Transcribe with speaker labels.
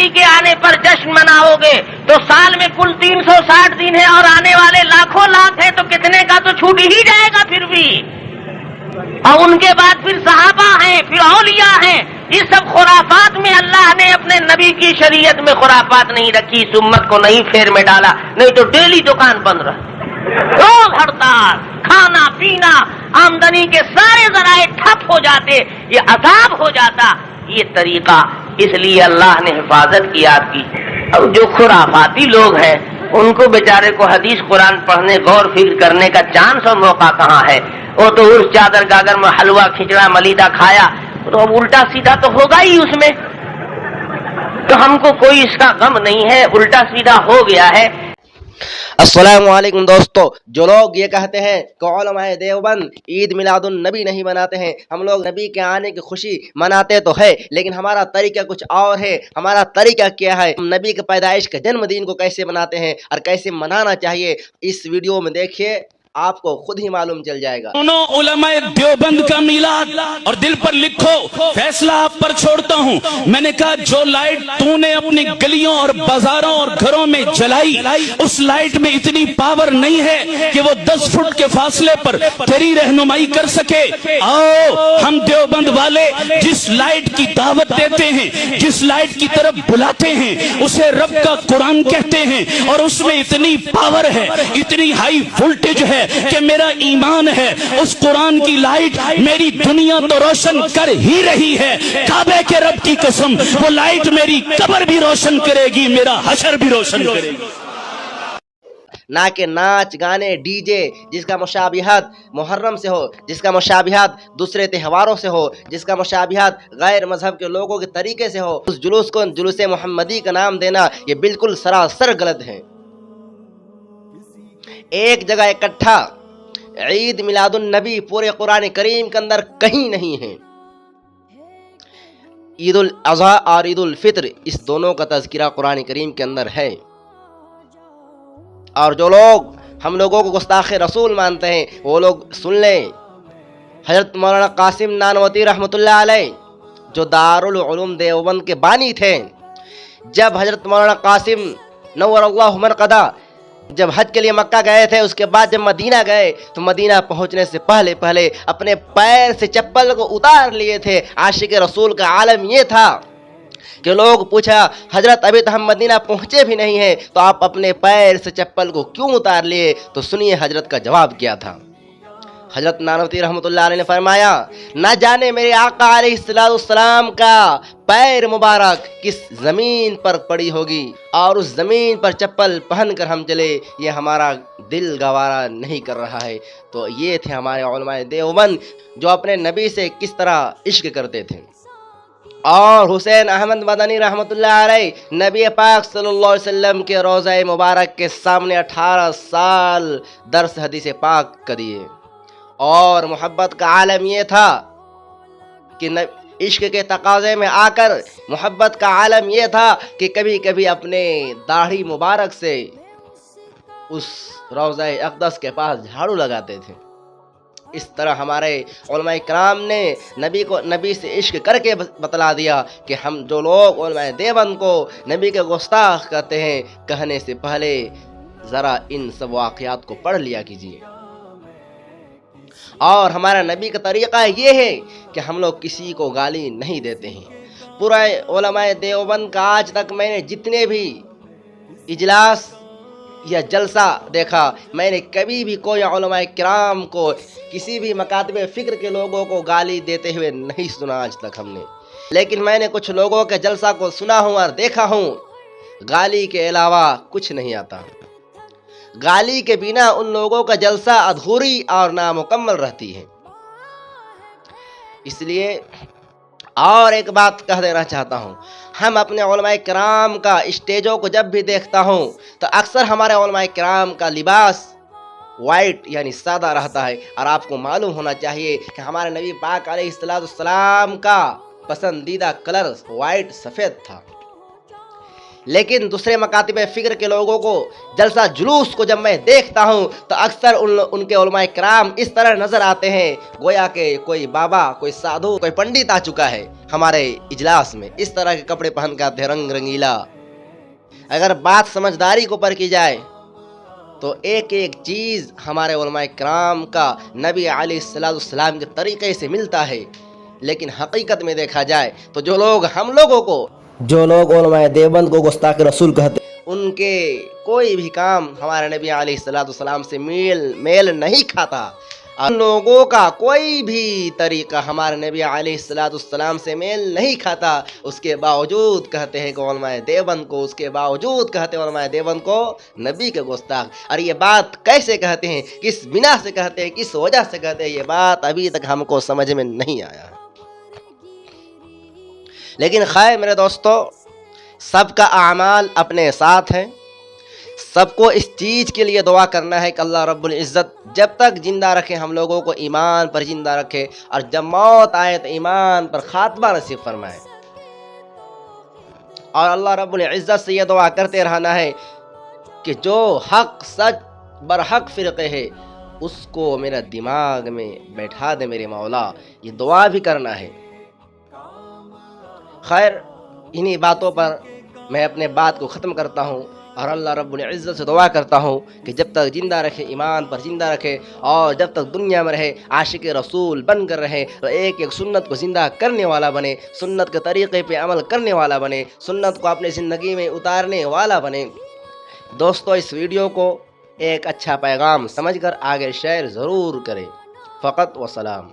Speaker 1: नबी के आने पर जश्न मनाओगे तो साल में कुल 360 दिन है और आने वाले लाखों लाख है, तो कितने का तो छूट ही जाएगा फिर भी। और उनके बाद फिर सहाबा हैं, फिर औलिया हैं। इस सब खुराफात में अल्लाह ने अपने नबी की शरीयत में खुराफात नहीं रखी, इस उम्मत को नहीं फेर में डाला, नहीं तो डेली दुकान बंद रहा, रोज हड़ताल, खाना पीना, आमदनी के सारे जराए ठप हो जाते, ये अजाब हो जाता ये तरीका। इसलिए अल्लाह ने हिफाजत की आपकी। अब जो खुराफाती लोग हैं उनको बेचारे को हदीस कुरान पढ़ने गौर फिक्र करने का चांस और मौका कहाँ है। वो तो उस चादर गागर में हलवा खिचड़ा मलीदा खाया, तो अब उल्टा सीधा तो होगा ही उसमें। तो हमको कोई इसका गम नहीं है, उल्टा सीधा हो गया है।
Speaker 2: अस्सलाम वालेकुम दोस्तों, जो लोग ये कहते हैं कि उलमाए देवबंद ईद मिलादुन नबी नहीं मनाते हैं, हम लोग नबी के आने की खुशी मनाते तो है, लेकिन हमारा तरीका कुछ और है। हमारा तरीका क्या है, हम नबी के पैदाइश के जन्मदिन को कैसे मनाते हैं और कैसे मनाना चाहिए, इस वीडियो में देखिए, आपको खुद ही मालूम चल जाएगा।
Speaker 3: दोनों उलमाए देवबंद का मिलाद, और दिल पर लिखो, फैसला आप पर छोड़ता हूँ। मैंने कहा जो लाइट तूने अपनी गलियों और बाजारों और घरों में जलाई, उस लाइट में इतनी पावर नहीं है कि वो 10 फुट के फासले पर तेरी रहनुमाई कर सके। आओ हम देवबंद वाले जिस लाइट की दावत देते हैं, जिस लाइट की तरफ बुलाते हैं, उसे रब का कुरान कहते हैं, और उसमें इतनी पावर है, इतनी हाई वोल्टेज है कि मेरा ईमान है उस कुरान की लाइट मेरी दुनिया तो रोशन कर ही रही है। काबे के रब की कसम, वो लाइट मेरी कब्र भी रोशन करेगी, मेरा हशर भी रोशन करेगी।
Speaker 2: ना कि नाच गाने डीजे जिसका मुशाबिहत मुहर्रम से हो, जिसका मुशाबिहत दूसरे त्योहारों से हो, जिसका मुशाबिहत गैर मजहब के लोगों के तरीके से हो, उस जुलूस को जुलूसे मोहम्मदी का नाम देना ये बिल्कुल सरासर गलत है। एक जगह इकट्ठा ईद मिलादुन नबी पूरे कुरान करीम के अंदर कहीं नहीं है। ईद उल अज़हा और ईद उल फित्र, इस दोनों का तज़किरा कुरान करीम के अंदर है। और जो लोग हम लोगों को गुस्ताख रसूल मानते हैं वो लोग सुन लें, हजरत मौलाना कासिम नानवती रहमतुल्लाह अलैह जो दारुल उलूम देवबंद के बानी थे, जब हजरत मौलाना कासिम नव्वरल्लाहु मरक़दा जब हज के लिए मक्का गए थे, उसके बाद जब मदीना गए तो मदीना पहुंचने से पहले पहले अपने पैर से चप्पल को उतार लिए थे। आशिक रसूल का आलम ये था कि लोग पूछा, हजरत अभी तो हम मदीना पहुंचे भी नहीं हैं, तो आप अपने पैर से चप्पल को क्यों उतार लिए? तो सुनिए हजरत का जवाब क्या था। हजरत नानवती रहमतुल्लाह अलैह ने फरमाया, न जाने मेरे आका अलैहिस्सलाम का पैर मुबारक किस जमीन पर पड़ी होगी, और उस जमीन पर चप्पल पहनकर हम चले, ये हमारा दिल गवारा नहीं कर रहा है। तो ये थे हमारे उलमाए देवबंद जो अपने नबी से किस तरह इश्क करते थे। और हुसैन अहमद मदनी रहमतुल्लाह अलैह नबी पाक सल्लल्लाहु अलैहि वसल्लम के रोज़ा मुबारक के सामने 18 साल दर्स हदीस पाक कर दिए। और मोहब्बत का आलम ये था कि इश्क के तकाजे में आकर मोहब्बत का आलम ये था कि कभी कभी अपने दाढ़ी मुबारक से उस रोज़ा अक़दस के पास झाड़ू लगाते थे। इस तरह हमारे उलमाए किराम ने नबी से इश्क करके बतला दिया कि हम जो लोग उलमाए देवबंद को नबी के गुस्ताख कहते हैं, कहने से पहले ज़रा इन सब वाक़यात को पढ़ लिया कीजिए। और हमारा नबी का तरीक़ा ये है कि हम लोग किसी को गाली नहीं देते हैं। पूरे उलमाए देवबंद का आज तक मैंने जितने भी इजलास या जलसा देखा, मैंने कभी भी कोई उलमाए किराम को किसी भी मकातबे फ़िक्र के लोगों को गाली देते हुए नहीं सुना आज तक हमने। लेकिन मैंने कुछ लोगों के जलसा को सुना हूँ और देखा हूँ, गाली के अलावा कुछ नहीं आता। गाली के बिना उन लोगों का जलसा अधूरी और नामुकम्मल रहती है। इसलिए और एक बात कह देना चाहता हूँ, हम अपने उलमाए किराम का स्टेजों को जब भी देखता हूँ तो अक्सर हमारे उलमाए किराम का लिबास वाइट यानी सादा रहता है। और आपको मालूम होना चाहिए कि हमारे नबी पाक अलैहिस्सलाम का पसंदीदा कलर वाइट सफ़ेद था। लेकिन दूसरे मकातिब फ़िक्र के लोगों को जलसा जुलूस को जब मैं देखता हूँ तो अक्सर उनके उलमाए किराम इस तरह नज़र आते हैं गोया के कोई बाबा, कोई साधु, कोई पंडित आ चुका है। हमारे इजलास में इस तरह के कपड़े पहन के आते हैं, रंग रंगीला। अगर बात समझदारी को पर की जाए तो एक एक चीज़ हमारे उलमाए किराम का नबी अलैहिस्सलाम के तरीक़े से मिलता है। लेकिन हकीकत में देखा जाए तो जो लोग उलमाए देवबंद को गुस्ताख रसूल कहते, उनके कोई भी काम हमारे नबी अलैहिस्सलाम से मेल नहीं खाता। उन लोगों का कोई भी तरीका हमारे नबी अलैहिस्सलाम से मेल नहीं खाता। उसके बावजूद कहते हैं कि उलमाए देवबंद को, उसके बावजूद कहते हैं उलमाए देवबंद को नबी के गुस्ताख। और ये बात कैसे कहते हैं, किस बिना से कहते हैं, किस वजह से कहते हैं, ये बात अभी तक हमको समझ में नहीं आया। लेकिन खैर मेरे दोस्तों, सबका आमाल अपने साथ है। सबको इस चीज़ के लिए दुआ करना है कि अल्लाह रब्बुल इज़्ज़त जब तक ज़िंदा रखे हम लोगों को ईमान पर ज़िंदा रखे, और जब मौत आए तो ईमान पर खात्मा नसीब फरमाए। और अल्लाह रब्बुल इज़्ज़त से ये दुआ करते रहना है कि जो हक सच बरहक फ़िरक़े है उसको मेरा दिमाग में बैठा दे मेरे मौला। ये दुआ भी करना है। खैर इन्हीं बातों पर मैं अपने बात को ख़त्म करता हूँ और अल्लाह रब्बुल इज़्ज़त से दुआ करता हूँ कि जब तक ज़िंदा रखे ईमान पर ज़िंदा रखे, और जब तक दुनिया में रहे आशिक रसूल बन कर रहे, तो एक एक सुन्नत को ज़िंदा करने वाला बने, सुन्नत के तरीक़े पे अमल करने वाला बने, सुन्नत को अपनी ज़िंदगी में उतारने वाला बने। दोस्तों, इस वीडियो को एक अच्छा पैगाम समझकर आगे शेयर ज़रूर करें। फ़क़त व सलाम।